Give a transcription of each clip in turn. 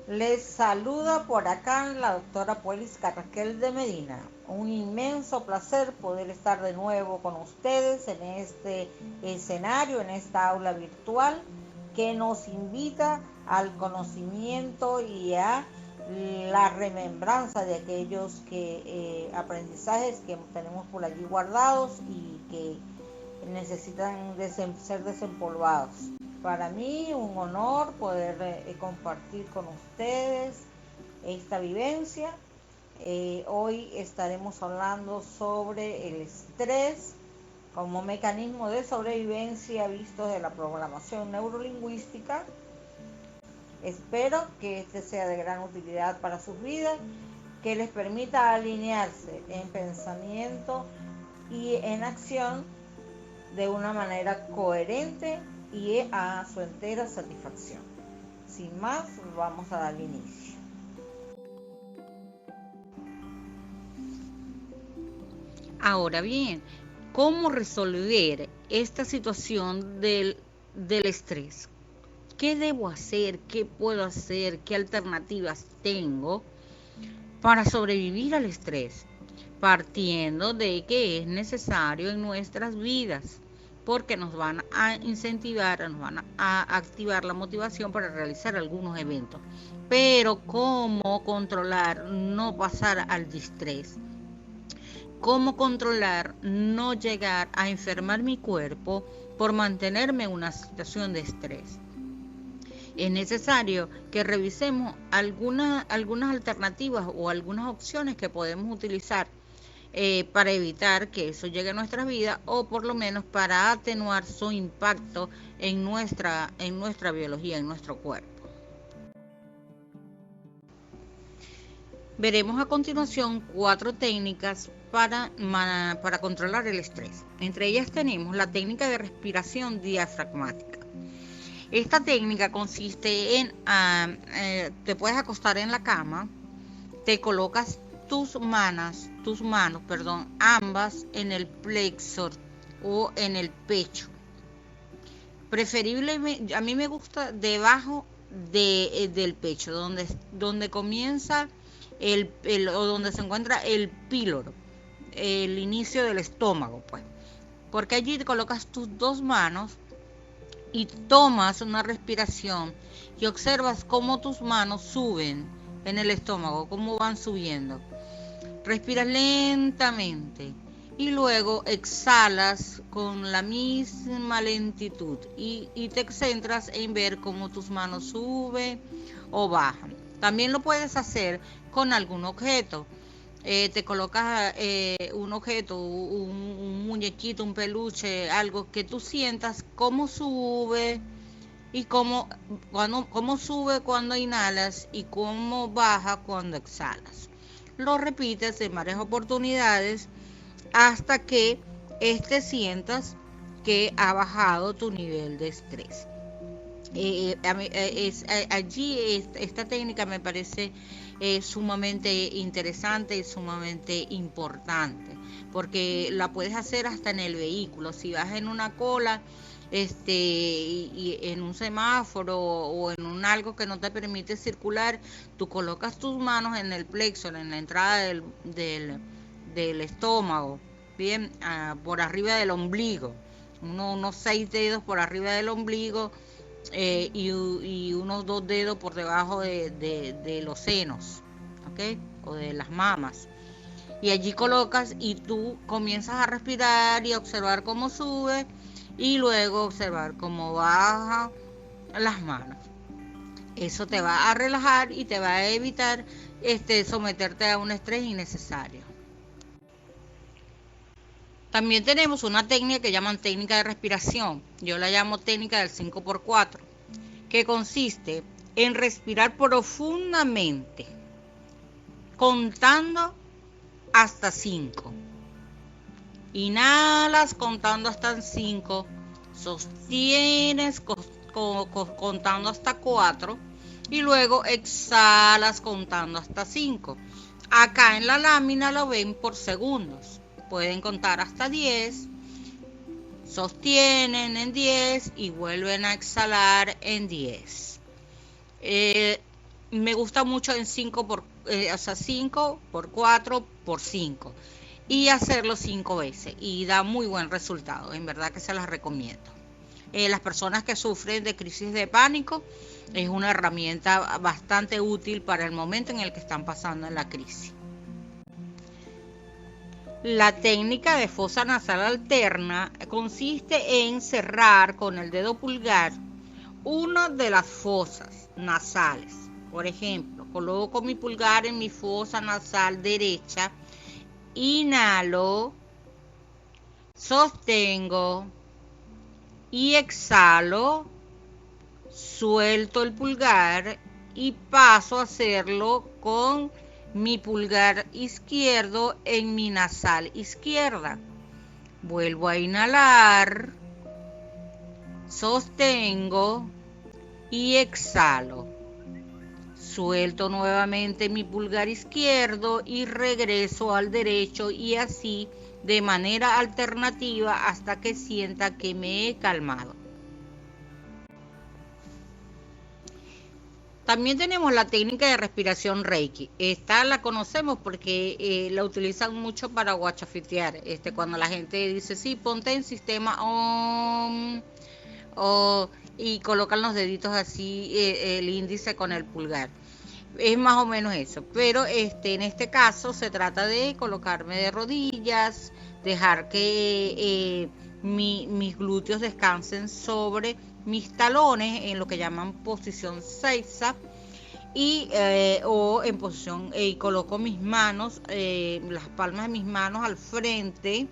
Les saluda por acá la doctora Polisca Raquel de Medina. Un inmenso placer poder estar de nuevo con ustedes en este escenario, en esta aula virtual que nos invita al conocimiento y a la remembranza de aquellos aprendizajes que tenemos por allí guardados y que necesitan ser desempolvados. Para mí un honor poder compartir con ustedes esta vivencia. Hoy estaremos hablando sobre el estrés como mecanismo de sobrevivencia visto de la programación neurolingüística. Espero que este sea de gran utilidad para sus vidas, que les permita alinearse en pensamiento y en acción de una manera coherente y a su entera satisfacción. Sin más, vamos a dar inicio. Ahora bien, ¿cómo resolver esta situación del estrés? ¿Qué debo hacer? ¿Qué puedo hacer? ¿Qué alternativas tengo para sobrevivir al estrés? Partiendo de que es necesario en nuestras vidas, porque nos van a incentivar, nos van a activar la motivación para realizar algunos eventos. Pero ¿cómo controlar, no pasar al distrés? ¿Cómo controlar, no llegar a enfermar mi cuerpo por mantenerme en una situación de estrés? Es necesario que revisemos algunas alternativas o algunas opciones que podemos utilizar para evitar que eso llegue a nuestra vida o por lo menos para atenuar su impacto en nuestra biología, en nuestro cuerpo. Veremos a continuación 4 técnicas para controlar el estrés. Entre ellas tenemos la técnica de respiración diafragmática. Esta técnica consiste en, te puedes acostar en la cama, te colocas tus manos, ambas en el plexo o en el pecho. Preferiblemente, a mí me gusta debajo del pecho, donde comienza o donde se encuentra el píloro, el inicio del estómago, pues. Porque allí te colocas tus 2 manos y tomas una respiración y observas cómo tus manos suben en el estómago, cómo van subiendo. Respiras lentamente y luego exhalas con la misma lentitud y te centras en ver cómo tus manos suben o bajan. También lo puedes hacer con algún objeto. Te colocas un objeto, un muñequito, un peluche, algo que tú sientas cómo sube y cómo sube cuando inhalas y cómo baja cuando exhalas. Lo repites en varias oportunidades hasta que sientas que ha bajado tu nivel de estrés. Esta técnica me parece sumamente interesante y sumamente importante, porque la puedes hacer hasta en el vehículo. Si vas en una cola y en un semáforo o en un algo que no te permite circular, tú colocas tus manos en el plexo, en la entrada del estómago, bien, por arriba del ombligo, unos 6 dedos por arriba del ombligo, y unos 2 dedos por debajo de los senos, ¿ok? O de las mamas. Y allí colocas y tú comienzas a respirar y a observar cómo sube y luego observar cómo baja las manos. Eso te va a relajar y te va a evitar someterte a un estrés innecesario. También tenemos una técnica que llaman técnica de respiración. Yo la llamo técnica del 5x4, que consiste en respirar profundamente, contando hasta 5. Inhalas contando hasta 5, sostienes contando hasta 4 y luego exhalas contando hasta 5. Acá en la lámina lo ven por segundos. Pueden contar hasta 10, sostienen en 10 y vuelven a exhalar en 10. me gusta mucho en 5 por 4 por 5 y hacerlo 5 veces y da muy buen resultado, en verdad que se las recomiendo. Las personas que sufren de crisis de pánico es una herramienta bastante útil para el momento en el que están pasando en la crisis. La técnica de fosa nasal alterna consiste en cerrar con el dedo pulgar una de las fosas nasales. Por ejemplo, coloco mi pulgar en mi fosa nasal derecha, inhalo, sostengo y exhalo, suelto el pulgar y paso a hacerlo con mi pulgar izquierdo en mi nasal izquierda. Vuelvo a inhalar, sostengo y exhalo. Suelto nuevamente mi pulgar izquierdo y regreso al derecho y así de manera alternativa hasta que sienta que me he calmado. También tenemos la técnica de respiración Reiki. Esta la conocemos porque la utilizan mucho para guachafitear. Cuando la gente dice, sí, ponte en sistema OM, y colocan los deditos así, el índice con el pulgar. Es más o menos eso, pero en este caso se trata de colocarme de rodillas, dejar que mis glúteos descansen sobre mis talones en lo que llaman posición seiza o en posición y coloco mis manos, las palmas de mis manos al frente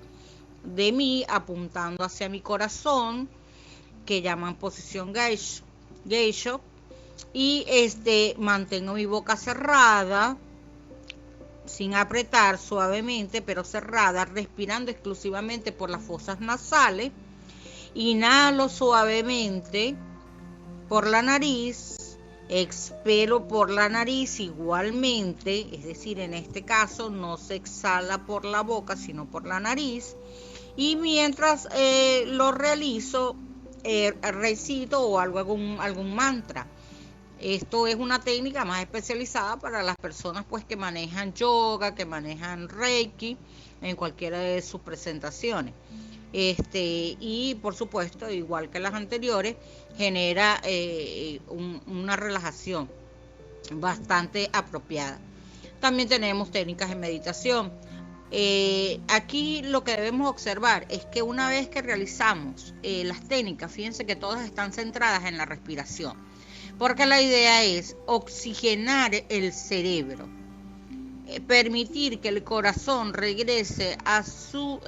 de mí apuntando hacia mi corazón, que llaman posición geisho, y mantengo mi boca cerrada sin apretar, suavemente pero cerrada, respirando exclusivamente por las fosas nasales. Inhalo suavemente por la nariz, expelo por la nariz igualmente, es decir, en este caso no se exhala por la boca sino por la nariz, y mientras lo realizo recito o algún mantra. Esto es una técnica más especializada para las personas pues que manejan yoga, que manejan Reiki en cualquiera de sus presentaciones. Y por supuesto, igual que las anteriores, genera una relajación bastante apropiada. También tenemos técnicas de meditación. Aquí lo que debemos observar es que una vez que realizamos las técnicas, fíjense que todas están centradas en la respiración, porque la idea es oxigenar el cerebro, permitir que el corazón regrese a su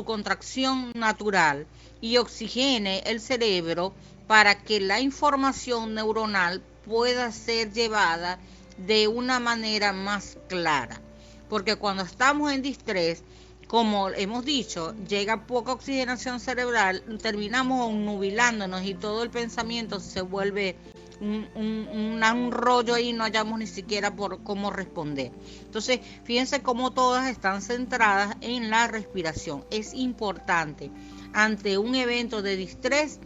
contracción natural y oxigene el cerebro para que la información neuronal pueda ser llevada de una manera más clara. Porque cuando estamos en distrés, como hemos dicho, llega poca oxigenación cerebral, terminamos nubilándonos y todo el pensamiento se vuelve un rollo ahí, no hallamos ni siquiera por cómo responder. Entonces, fíjense cómo todas están centradas en la respiración. Es importante ante un evento de distrés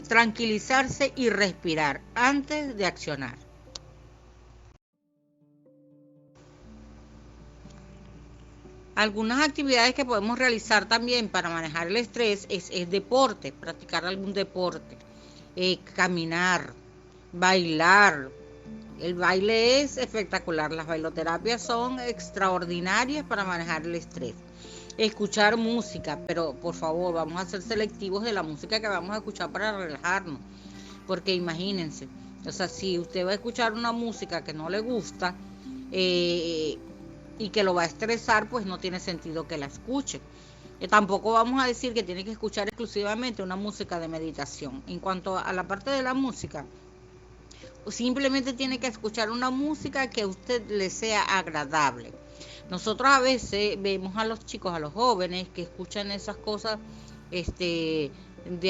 tranquilizarse y respirar antes de accionar. Algunas actividades que podemos realizar también para manejar el estrés es deporte, practicar algún deporte, caminar, bailar. El baile es espectacular, las bailoterapias son extraordinarias para manejar el estrés. Escuchar música, pero por favor vamos a ser selectivos de la música que vamos a escuchar para relajarnos, porque imagínense, o sea, si usted va a escuchar una música que no le gusta, y que lo va a estresar, pues no tiene sentido que la escuche. Tampoco vamos a decir que tiene que escuchar exclusivamente una música de meditación. En cuanto a la parte de la música, simplemente tiene que escuchar una música que a usted le sea agradable. Nosotros a veces vemos a los chicos, a los jóvenes que escuchan esas cosas de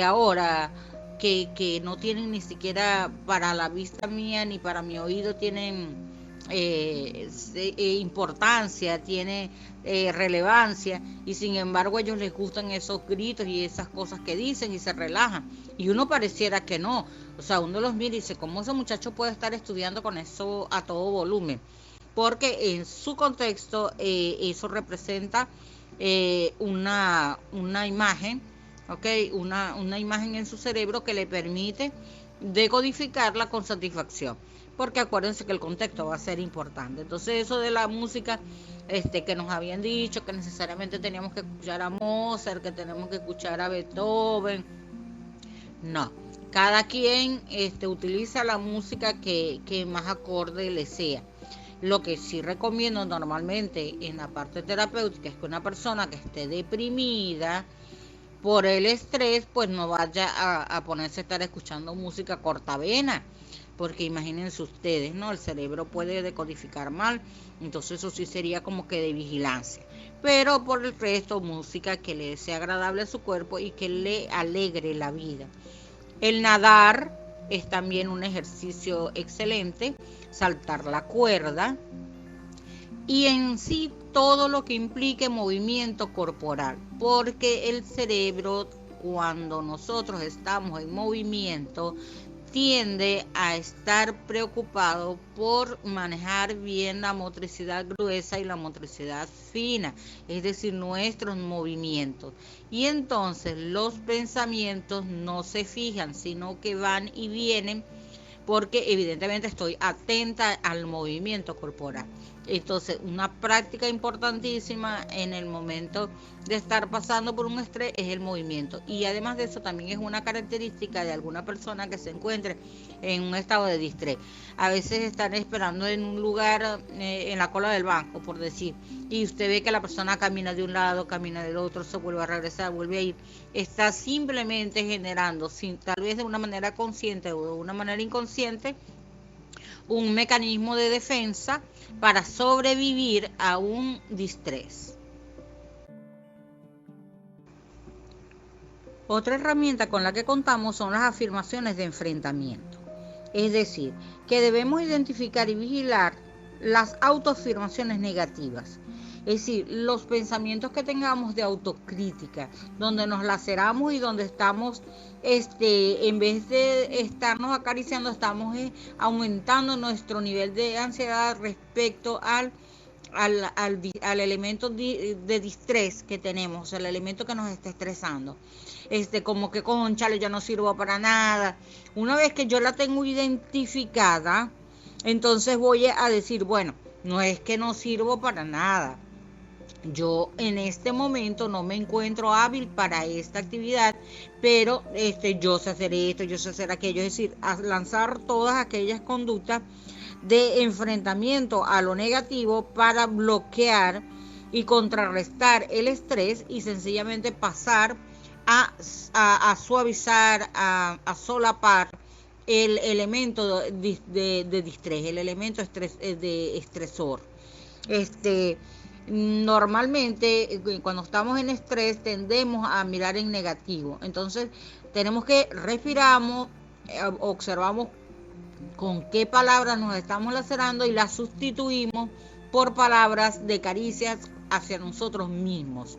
ahora, que no tienen ni siquiera para la vista mía ni para mi oído tienen importancia, tiene relevancia, y sin embargo a ellos les gustan esos gritos y esas cosas que dicen y se relajan, y uno pareciera que no, o sea, uno los mira y dice, ¿cómo ese muchacho puede estar estudiando con eso a todo volumen? Porque en su contexto eso representa una imagen, ¿ok? Una imagen en su cerebro que le permite decodificarla con satisfacción, porque acuérdense que el contexto va a ser importante. Entonces eso de la música que nos habían dicho que necesariamente teníamos que escuchar a Mozart, que tenemos que escuchar a Beethoven, no, cada quien utiliza la música que más acorde le sea. Lo que sí recomiendo normalmente en la parte terapéutica es que una persona que esté deprimida por el estrés, pues no vaya a ponerse a estar escuchando música cortavena, porque imagínense ustedes, ¿no? El cerebro puede decodificar mal, entonces eso sí sería como que de vigilancia. Pero por el resto, música que le sea agradable a su cuerpo y que le alegre la vida. El nadar es también un ejercicio excelente, saltar la cuerda y en sí todo lo que implique movimiento corporal, porque el cerebro, cuando nosotros estamos en movimiento, tiende a estar preocupado por manejar bien la motricidad gruesa y la motricidad fina, es decir, nuestros movimientos. Y entonces los pensamientos no se fijan, sino que van y vienen, porque evidentemente estoy atenta al movimiento corporal. Entonces, una práctica importantísima en el momento de estar pasando por un estrés es el movimiento. Y además de eso, también es una característica de alguna persona que se encuentre en un estado de distrés. A veces están esperando en un lugar, en la cola del banco, por decir, y usted ve que la persona camina de un lado, camina del otro, se vuelve a regresar, vuelve a ir. Está simplemente generando, tal vez de una manera consciente o de una manera inconsciente, un mecanismo de defensa para sobrevivir a un distrés. Otra herramienta con la que contamos son las afirmaciones de enfrentamiento. Es decir, que debemos identificar y vigilar las autoafirmaciones negativas. Es decir, los pensamientos que tengamos de autocrítica, donde nos laceramos y donde estamos, en vez de estarnos acariciando, estamos aumentando nuestro nivel de ansiedad respecto al elemento de distrés que tenemos, el elemento que nos está estresando. Como que cónchale, yo no sirvo para nada. Una vez que yo la tengo identificada, entonces voy a decir, bueno, no es que no sirvo para nada. Yo en este momento no me encuentro hábil para esta actividad, pero yo sé hacer esto, yo sé hacer aquello, es decir, a lanzar todas aquellas conductas de enfrentamiento a lo negativo para bloquear y contrarrestar el estrés y sencillamente pasar a suavizar, a solapar el elemento de distrés, el elemento de estresor. Normalmente cuando estamos en estrés tendemos a mirar en negativo, entonces tenemos que respiramos, observamos con qué palabras nos estamos lacerando y las sustituimos por palabras de caricias hacia nosotros mismos,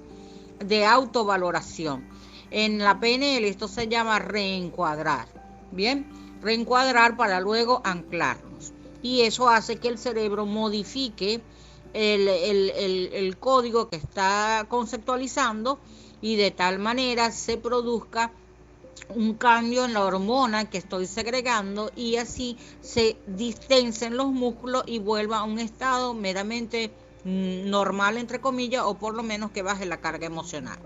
de autovaloración. En la PNL esto se llama reencuadrar, ¿bien? Reencuadrar para luego anclarnos, y eso hace que el cerebro modifique el código que está conceptualizando, y de tal manera se produzca un cambio en la hormona que estoy segregando, y así se distensen los músculos y vuelva a un estado meramente normal, entre comillas, o por lo menos que baje la carga emocional.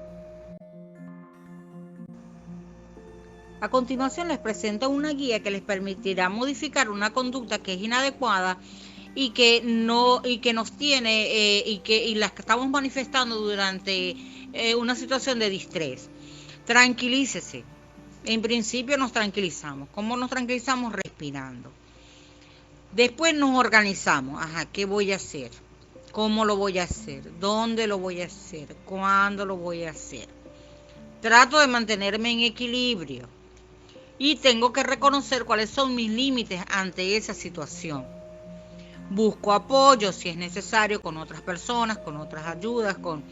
A continuación les presento una guía que les permitirá modificar una conducta que es inadecuada y que nos tiene y las que estamos manifestando durante una situación de distrés. Tranquilícese. En principio nos tranquilizamos. ¿Cómo nos tranquilizamos? Respirando. Después nos organizamos. Ajá, ¿qué voy a hacer? ¿Cómo lo voy a hacer? ¿Dónde lo voy a hacer? ¿Cuándo lo voy a hacer? Trato de mantenerme en equilibrio. Y tengo que reconocer cuáles son mis límites ante esa situación. Busco apoyo si es necesario con otras personas, con otras ayudas, con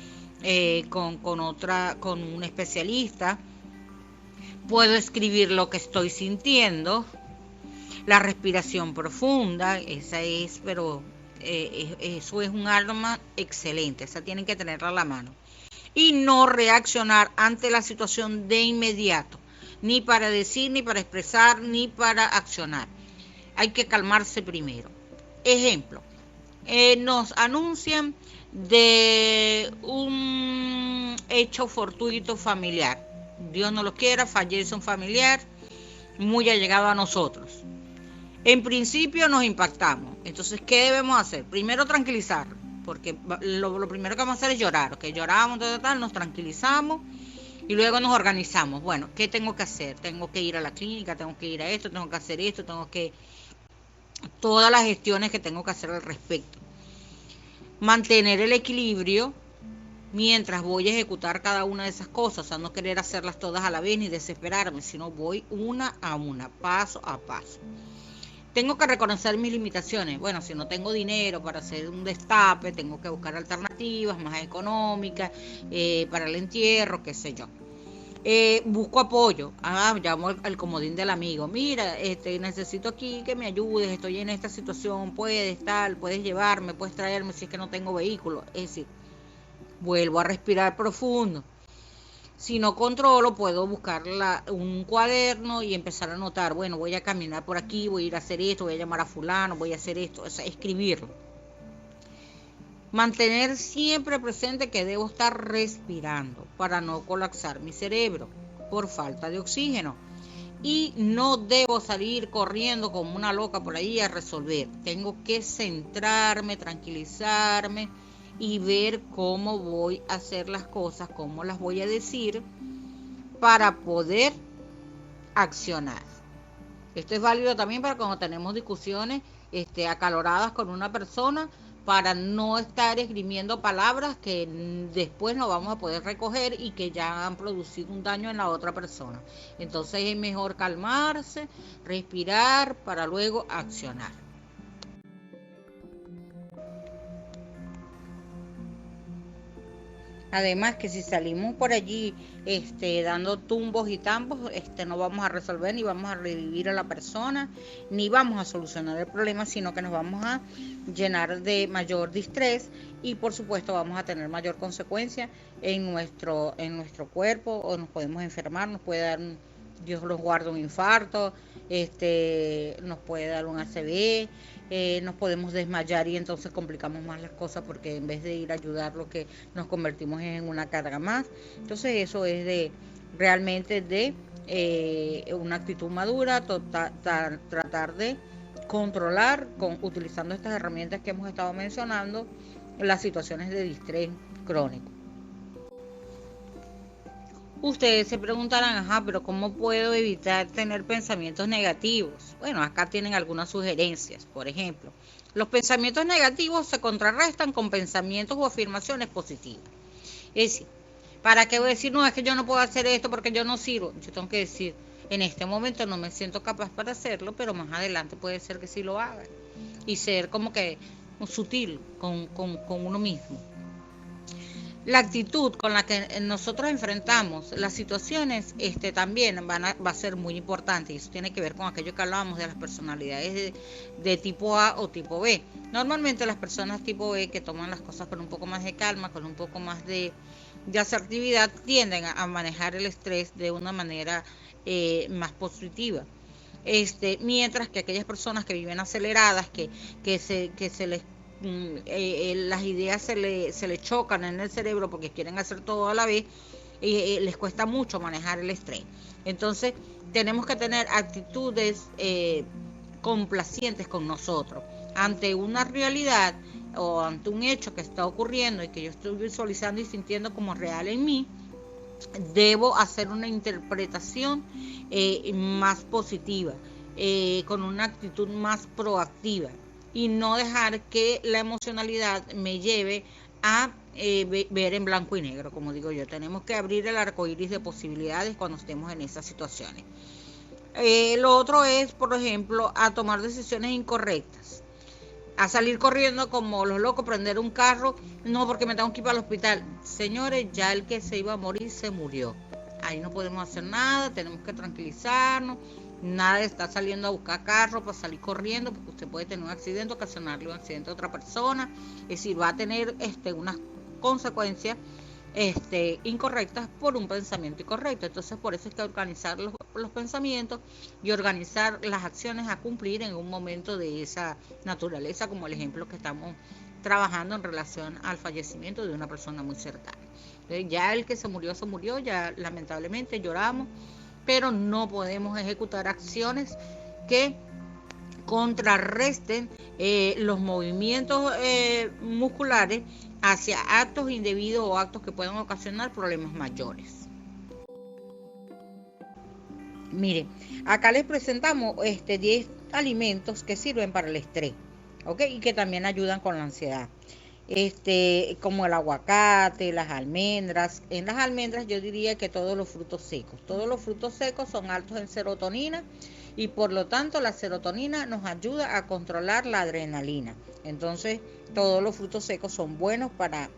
un especialista. Puedo escribir lo que estoy sintiendo. La respiración profunda, esa es, pero eso es un arma excelente, esa tienen que tenerla a la mano. Y no reaccionar ante la situación de inmediato, ni para decir, ni para expresar, ni para accionar. Hay que calmarse primero. Ejemplo, nos anuncian de un hecho fortuito familiar. Dios no lo quiera, fallece un familiar muy allegado a nosotros. En principio nos impactamos. Entonces, ¿qué debemos hacer? Primero tranquilizar, porque lo primero que vamos a hacer es llorar. ¿Ok? Lloramos, nos tranquilizamos y luego nos organizamos. Bueno, ¿qué tengo que hacer? Tengo que ir a la clínica, tengo que ir a esto, tengo que hacer esto, tengo que... Todas las gestiones que tengo que hacer al respecto. Mantener el equilibrio mientras voy a ejecutar cada una de esas cosas, o sea, no querer hacerlas todas a la vez ni desesperarme, sino voy una a una, paso a paso. Tengo que reconocer mis limitaciones. Bueno, si no tengo dinero para hacer un destape, tengo que buscar alternativas más económicas para el entierro, qué sé yo. Busco apoyo. Llamo al comodín del amigo. Mira, necesito aquí que me ayudes, estoy en esta situación, puedes llevarme, puedes traerme si es que no tengo vehículo. Es decir, vuelvo a respirar profundo. Si no controlo, puedo buscar un cuaderno y empezar a anotar. Bueno, voy a caminar por aquí, voy a ir a hacer esto, voy a llamar a fulano, voy a hacer esto. O sea, escribirlo. Mantener siempre presente que debo estar respirando para no colapsar mi cerebro por falta de oxígeno. Y no debo salir corriendo como una loca por ahí a resolver. Tengo que centrarme, tranquilizarme y ver cómo voy a hacer las cosas, cómo las voy a decir para poder accionar. Esto es válido también para cuando tenemos discusiones acaloradas con una persona, para no estar esgrimiendo palabras que después no vamos a poder recoger y que ya han producido un daño en la otra persona. Entonces es mejor calmarse, respirar para luego accionar. Además que si salimos por allí dando tumbos y tambos, no vamos a resolver ni vamos a revivir a la persona, ni vamos a solucionar el problema, sino que nos vamos a llenar de mayor distrés y por supuesto vamos a tener mayor consecuencia en nuestro cuerpo, o nos podemos enfermar, nos puede dar Dios los guarde, un infarto, nos puede dar un ACV, nos podemos desmayar y entonces complicamos más las cosas, porque en vez de ir a ayudar, lo que nos convertimos es en una carga más. Entonces eso es realmente de una actitud madura, tratar de controlar, utilizando estas herramientas que hemos estado mencionando, las situaciones de distrés crónico. Ustedes se preguntarán, pero ¿cómo puedo evitar tener pensamientos negativos? Bueno, acá tienen algunas sugerencias. Por ejemplo, los pensamientos negativos se contrarrestan con pensamientos o afirmaciones positivas. Es decir, ¿para qué voy a decir, no, es que yo no puedo hacer esto porque yo no sirvo? Yo tengo que decir, en este momento no me siento capaz para hacerlo, pero más adelante puede ser que sí lo haga. Y ser como que sutil con uno mismo. La actitud con la que nosotros enfrentamos las situaciones también va a ser muy importante, y eso tiene que ver con aquello que hablábamos de las personalidades de tipo A o tipo B. Normalmente las personas tipo B, que toman las cosas con un poco más de calma, con un poco más de asertividad, tienden a manejar el estrés de una manera más positiva. Mientras que aquellas personas que viven aceleradas, que se les las ideas se le chocan en el cerebro porque quieren hacer todo a la vez, les cuesta mucho manejar el estrés. Entonces tenemos que tener actitudes complacientes con nosotros ante una realidad o ante un hecho que está ocurriendo y que yo estoy visualizando y sintiendo como real en mí. Debo hacer una interpretación más positiva, con una actitud más proactiva, y no dejar que la emocionalidad me lleve a ver en blanco y negro, como digo yo. Tenemos que abrir el arco iris de posibilidades cuando estemos en esas situaciones. Lo otro es, por ejemplo, a tomar decisiones incorrectas. a salir corriendo como los locos, prender un carro, no porque me tengo que ir para el hospital. Señores, ya el que se iba a morir se murió. Ahí no podemos hacer nada, tenemos que tranquilizarnos. Nada de estar saliendo a buscar carro para salir corriendo, porque usted puede tener un accidente, ocasionarle un accidente a otra persona. Es decir, va a tener unas consecuencias incorrectas por un pensamiento incorrecto. Entonces, por eso es que organizar los pensamientos y organizar las acciones a cumplir en un momento de esa naturaleza, como el ejemplo que estamos trabajando en relación al fallecimiento de una persona muy cercana. Entonces, ya el que se murió, ya lamentablemente lloramos, pero no podemos ejecutar acciones que contrarresten los movimientos musculares hacia actos indebidos o actos que puedan ocasionar problemas mayores. Mire, acá les presentamos 10 alimentos que sirven para el estrés, ¿ok? Y que también ayudan con la ansiedad. Como el aguacate, las almendras. En las almendras yo diría que todos los frutos secos. Todos los frutos secos son altos en serotonina y por lo tanto la serotonina nos ayuda a controlar la adrenalina. Entonces todos los frutos secos son buenos para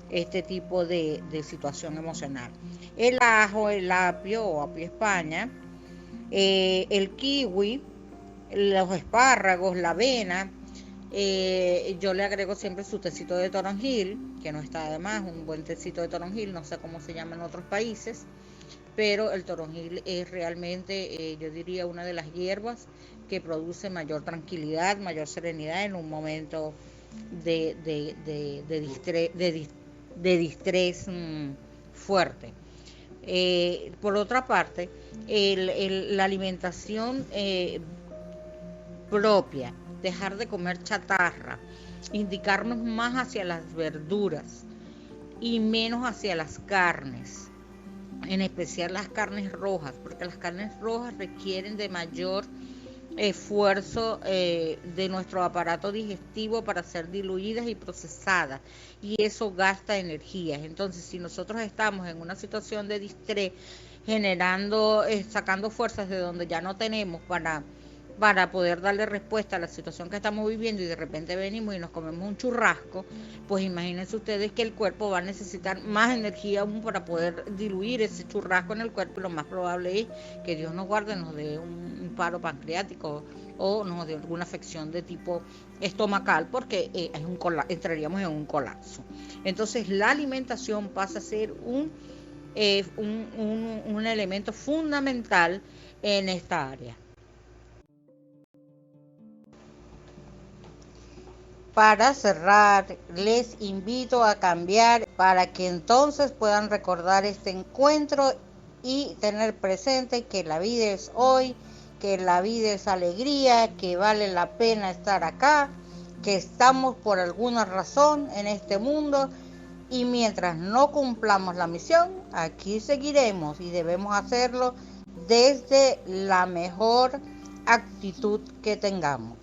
este tipo de situación emocional. El ajo, el apio o apio España, el kiwi, los espárragos, la avena. Yo le agrego siempre su tecito de toronjil, que no está de más, un buen tecito de toronjil, no sé cómo se llama en otros países, pero el toronjil es realmente, yo diría, una de las hierbas que produce mayor tranquilidad, mayor serenidad en un momento de distrés fuerte. Por otra parte, la alimentación propia, dejar de comer chatarra, indicarnos más hacia las verduras y menos hacia las carnes, en especial las carnes rojas, porque las carnes rojas requieren de mayor esfuerzo de nuestro aparato digestivo para ser diluidas y procesadas, y eso gasta energías. Entonces, si nosotros estamos en una situación de distrés, sacando fuerzas de donde ya no tenemos para poder darle respuesta a la situación que estamos viviendo, y de repente venimos y nos comemos un churrasco, pues imagínense ustedes que el cuerpo va a necesitar más energía aún para poder diluir ese churrasco en el cuerpo, y lo más probable es que Dios nos guarde, nos dé un paro pancreático o nos dé alguna afección de tipo estomacal, porque entraríamos en un colapso. Entonces la alimentación pasa a ser un elemento fundamental en esta área. Para cerrar, les invito a cambiar para que entonces puedan recordar este encuentro y tener presente que la vida es hoy, que la vida es alegría, que vale la pena estar acá, que estamos por alguna razón en este mundo, y mientras no cumplamos la misión, aquí seguiremos, y debemos hacerlo desde la mejor actitud que tengamos.